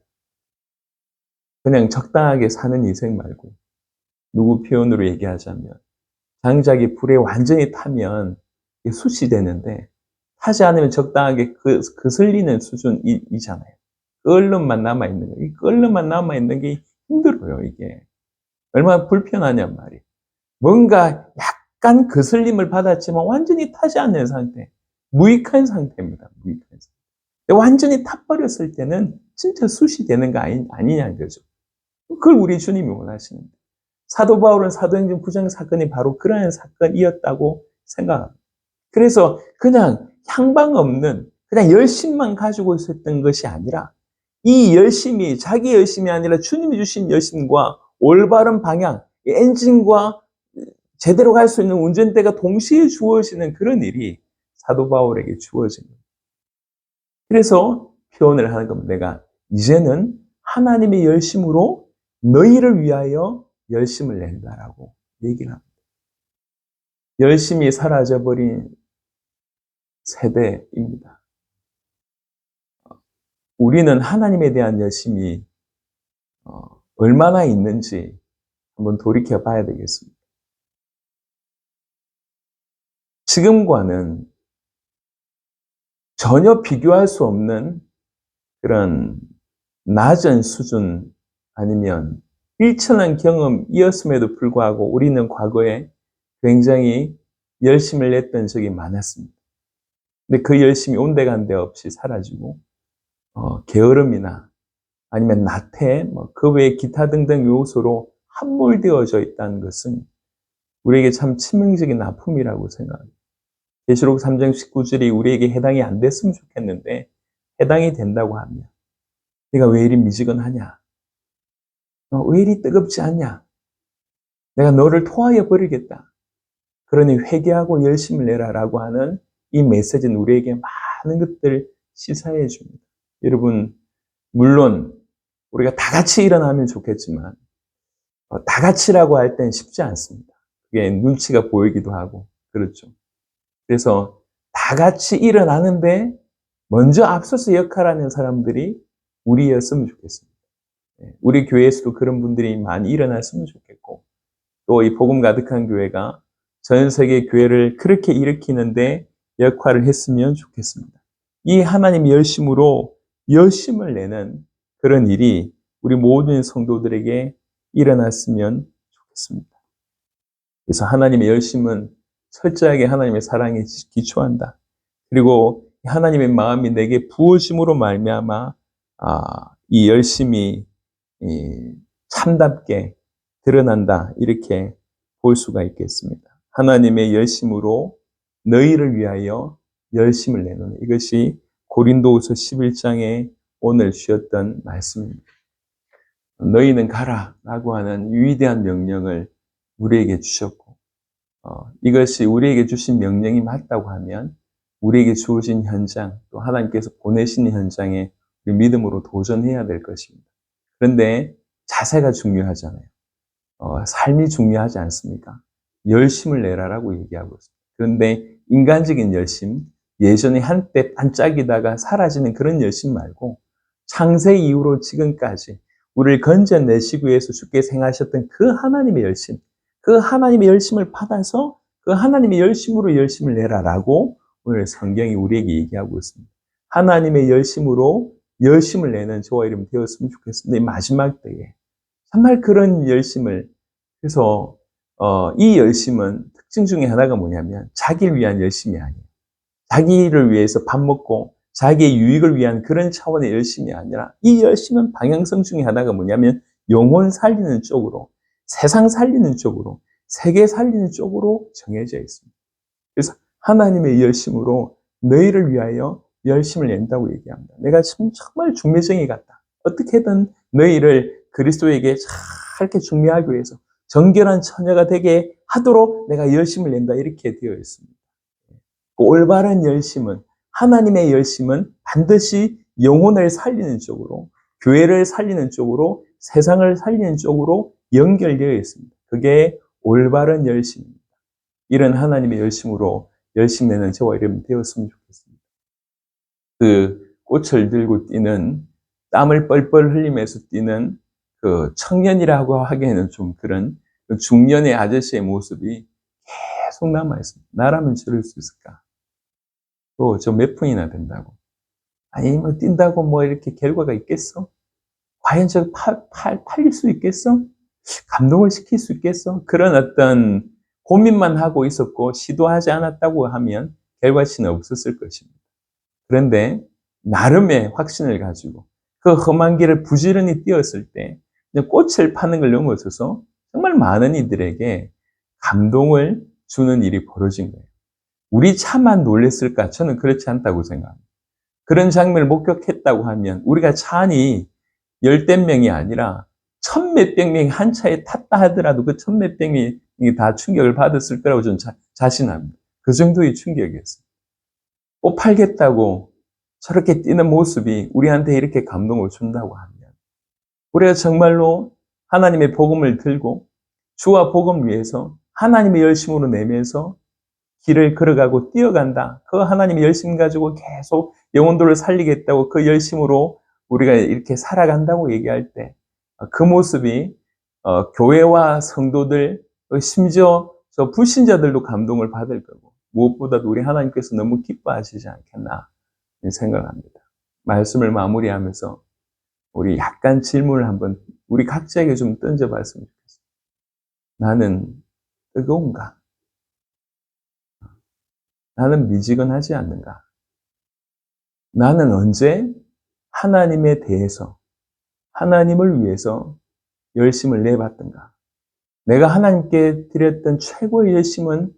그냥 적당하게 사는 인생 말고, 누구 표현으로 얘기하자면 장작이 불에 완전히 타면 숯이 되는데 타지 않으면 적당하게 그슬리는 수준이잖아요. 끓는만 남아있는 거예요. 이 끓는만 남아있는 게 힘들어요, 이게. 얼마나 불편하냔 말이에요. 뭔가 약간 거슬림을 받았지만 완전히 타지 않는 상태. 무익한 상태입니다. 무익한 상태. 완전히 타버렸을 때는 진짜 숯이 되는 거 아니냐는 거죠. 그걸 우리 주님이 원하시는데. 사도 바울은 사도행전 9장 사건이 바로 그러한 사건이었다고 생각합니다. 그래서 그냥 향방 없는 그냥 열심만 가지고 있었던 것이 아니라 이 열심이 자기 열심이 아니라 주님이 주신 열심과 올바른 방향, 엔진과 제대로 갈 수 있는 운전대가 동시에 주어지는 그런 일이 사도 바울에게 주어진 거예요. 그래서 표현을 하는 겁니다. 내가 이제는 하나님의 열심으로 너희를 위하여 열심을 낸다라고 얘기를 합니다. 열심이 사라져버린 세대입니다. 우리는 하나님에 대한 열심이 얼마나 있는지 한번 돌이켜 봐야 되겠습니다. 지금과는 전혀 비교할 수 없는 그런 낮은 수준 아니면 일천한 경험이었음에도 불구하고 우리는 과거에 굉장히 열심을 냈던 적이 많았습니다. 근데 그 열심이 온데간데 없이 사라지고 게으름이나 아니면 나태, 그 외에 기타 등등 요소로 함몰되어져 있다는 것은 우리에게 참 치명적인 아픔이라고 생각합니다. 계시록 3장 19절이 우리에게 해당이 안 됐으면 좋겠는데 해당이 된다고 합니다. 네가 왜 이리 미지근하냐? 왜 이리 뜨겁지 않냐? 내가 너를 토하여 버리겠다. 그러니 회개하고 열심을 내라라고 하는 이 메시지는 우리에게 많은 것들을 시사해 줍니다. 여러분, 물론 우리가 다 같이 일어나면 좋겠지만 다 같이라고 할 땐 쉽지 않습니다. 그게 눈치가 보이기도 하고 그렇죠. 그래서 다 같이 일어나는데 먼저 앞서서 역할하는 사람들이 우리였으면 좋겠습니다. 우리 교회에서도 그런 분들이 많이 일어났으면 좋겠고, 또 이 복음 가득한 교회가 전 세계 교회를 그렇게 일으키는데 역할을 했으면 좋겠습니다. 이 하나님의 열심으로 열심을 내는 그런 일이 우리 모든 성도들에게 일어났으면 좋겠습니다. 그래서 하나님의 열심은 철저하게 하나님의 사랑에 기초한다. 그리고 하나님의 마음이 내게 부어짐으로 말미암아 이 열심이 참답게 드러난다. 이렇게 볼 수가 있겠습니다. 하나님의 열심으로 너희를 위하여 열심을 내노니, 이것이 고린도후서 11장에 오늘 주셨던 말씀입니다. 너희는 가라라고 하는 위대한 명령을 우리에게 주셨고, 이것이 우리에게 주신 명령이 맞다고 하면 우리에게 주어진 현장, 또 하나님께서 보내신 현장에 우리 믿음으로 도전해야 될 것입니다. 그런데 자세가 중요하잖아요. 삶이 중요하지 않습니까? 열심을 내라라고 얘기하고 있습니다. 그런데 인간적인 열심, 예전에 한때 반짝이다가 사라지는 그런 열심 말고 창세 이후로 지금까지 우리를 건져내시기 위해서 주께 행하셨던 그 하나님의 열심, 그 하나님의 열심을 받아서 그 하나님의 열심으로 열심을 내라라고 오늘 성경이 우리에게 얘기하고 있습니다. 하나님의 열심으로 열심을 내는 저와 여러분 되었으면 좋겠습니다. 이 마지막 때에 정말 그런 열심을, 그래서 이 열심은 특징 중에 하나가 뭐냐면 자기를 위한 열심이 아니에요. 자기를 위해서 밥 먹고 자기의 유익을 위한 그런 차원의 열심이 아니라, 이 열심은 방향성 중에 하나가 뭐냐면 영혼 살리는 쪽으로, 세상 살리는 쪽으로, 세계 살리는 쪽으로 정해져 있습니다. 그래서 하나님의 열심으로 너희를 위하여 열심을 낸다고 얘기합니다. 내가 정말 중매쟁이 같다. 어떻게든 너희를 그리스도에게 잘 중매하기 위해서 정결한 처녀가 되게 하도록 내가 열심을 낸다. 이렇게 되어 있습니다. 올바른 열심은, 하나님의 열심은 반드시 영혼을 살리는 쪽으로, 교회를 살리는 쪽으로, 세상을 살리는 쪽으로 연결되어 있습니다. 그게 올바른 열심입니다. 이런 하나님의 열심으로 열심 내는 저와 여러분 되었으면 좋겠습니다. 그 꽃을 들고 뛰는, 땀을 뻘뻘 흘리면서 뛰는 그 청년이라고 하기에는 좀 그런 그 중년의 아저씨의 모습이 계속 남아있습니다. 나라면 저럴 수 있을까? 또 저 몇 분이나 된다고? 아니, 뭐 뛴다고 뭐 이렇게 결과가 있겠어? 과연 저 팔릴 수 있겠어? 감동을 시킬 수 있겠어? 그런 어떤 고민만 하고 있었고 시도하지 않았다고 하면 결과치는 없었을 것입니다. 그런데 나름의 확신을 가지고 그 험한 길을 부지런히 뛰었을 때 꽃을 파는 걸 넘어서서 정말 많은 이들에게 감동을 주는 일이 벌어진 거예요. 우리 차만 놀랬을까? 저는 그렇지 않다고 생각합니다. 그런 장면을 목격했다고 하면 우리가 차 안이 열댓 명이 아니라 천 몇백 명이 한 차에 탔다 하더라도 그 천 몇백 명이 다 충격을 받았을 거라고 저는 자신합니다. 그 정도의 충격이었어요. 꽃 팔겠다고 저렇게 뛰는 모습이 우리한테 이렇게 감동을 준다고 하면 우리가 정말로 하나님의 복음을 들고 주와 복음 위해서 하나님의 열심으로 내면서 길을 걸어가고 뛰어간다. 그 하나님의 열심 가지고 계속 영혼들을 살리겠다고 그 열심으로 우리가 이렇게 살아간다고 얘기할 때 그 모습이 교회와 성도들, 심지어 저 불신자들도 감동을 받을 거고, 무엇보다도 우리 하나님께서 너무 기뻐하시지 않겠나 생각을 합니다. 말씀을 마무리하면서 우리 약간 질문을 한번 우리 각자에게 좀 던져봤으면 좋겠어요. 나는 뜨거운가? 나는 미지근하지 않는가? 나는 언제 하나님에 대해서, 하나님을 위해서 열심을 내봤던가? 내가 하나님께 드렸던 최고의 열심은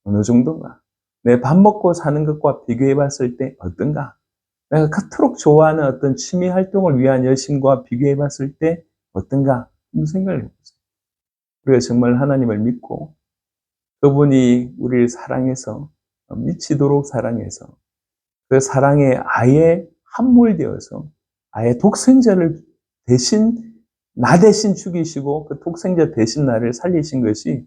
어느 정도인가? 내 밥 먹고 사는 것과 비교해 봤을 때 어떤가? 내가 그토록 좋아하는 어떤 취미 활동을 위한 열심과 비교해 봤을 때 어떤가? 한번 생각을 해보세요. 우리가 정말 하나님을 믿고 그분이 우리를 사랑해서, 미치도록 사랑해서 그 사랑에 아예 함몰되어서 아예 독생자를 나 대신 죽이시고 그 독생자 대신 나를 살리신 것이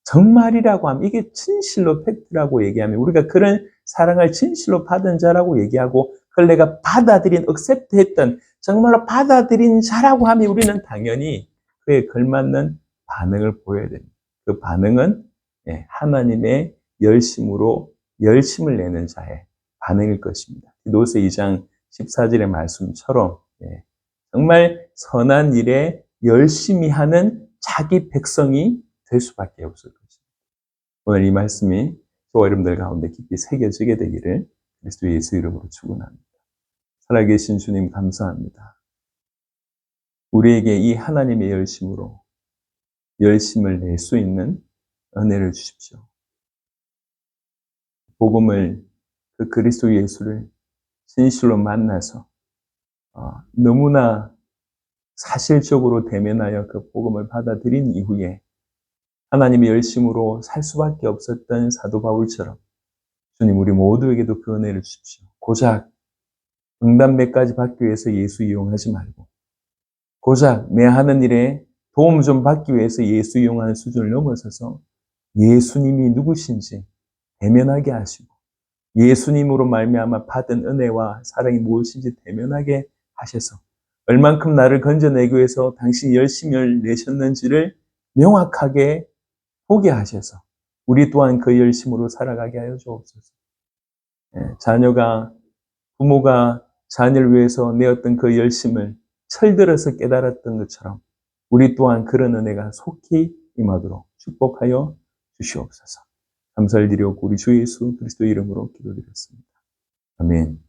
정말이라고 하면 이게 진실로 팩트라고 얘기하면 우리가 그런 사랑을 진실로 받은 자라고 얘기하고 그걸 내가 받아들인, 액셉트했던 정말로 받아들인 자라고 하면 우리는 당연히 그에 걸맞는 반응을 보여야 됩니다. 그 반응은 하나님의 열심을 내는 자의 반응일 것입니다. 디도서 2장 14절의 말씀처럼 정말 선한 일에 열심히 하는 자기 백성이 될 수밖에 없을 것입니다. 오늘 이 말씀이 저와 여러분들 가운데 깊이 새겨지게 되기를 그리스도 예수 이름으로 축원합니다. 살아계신 주님 감사합니다. 우리에게 이 하나님의 열심을 낼 수 있는 은혜를 주십시오. 복음을, 그 그리스도 예수를 진실로 만나서 너무나 사실적으로 대면하여 그 복음을 받아들인 이후에 하나님의 열심으로 살 수밖에 없었던 사도 바울처럼 주님 우리 모두에게도 그 은혜를 주십시오. 고작 응답 몇 가지 받기 위해서 예수 이용하지 말고 고작 내 하는 일에 도움 좀 받기 위해서 예수 이용하는 수준을 넘어서서 예수님이 누구신지 대면하게 하시고 예수님으로 말미암아 받은 은혜와 사랑이 무엇인지 대면하게 하셔서 얼만큼 나를 건져내기 위해서 당신이 열심을 내셨는지를 명확하게 보게 하셔서 우리 또한 그 열심으로 살아가게 하여 주옵소서. 부모가 자녀를 위해서 내었던 그 열심을 철들어서 깨달았던 것처럼 우리 또한 그런 은혜가 속히 임하도록 축복하여 주시옵소서. 감사를 드리옵고 우리 주 예수 그리스도 이름으로 기도드렸습니다. 아멘.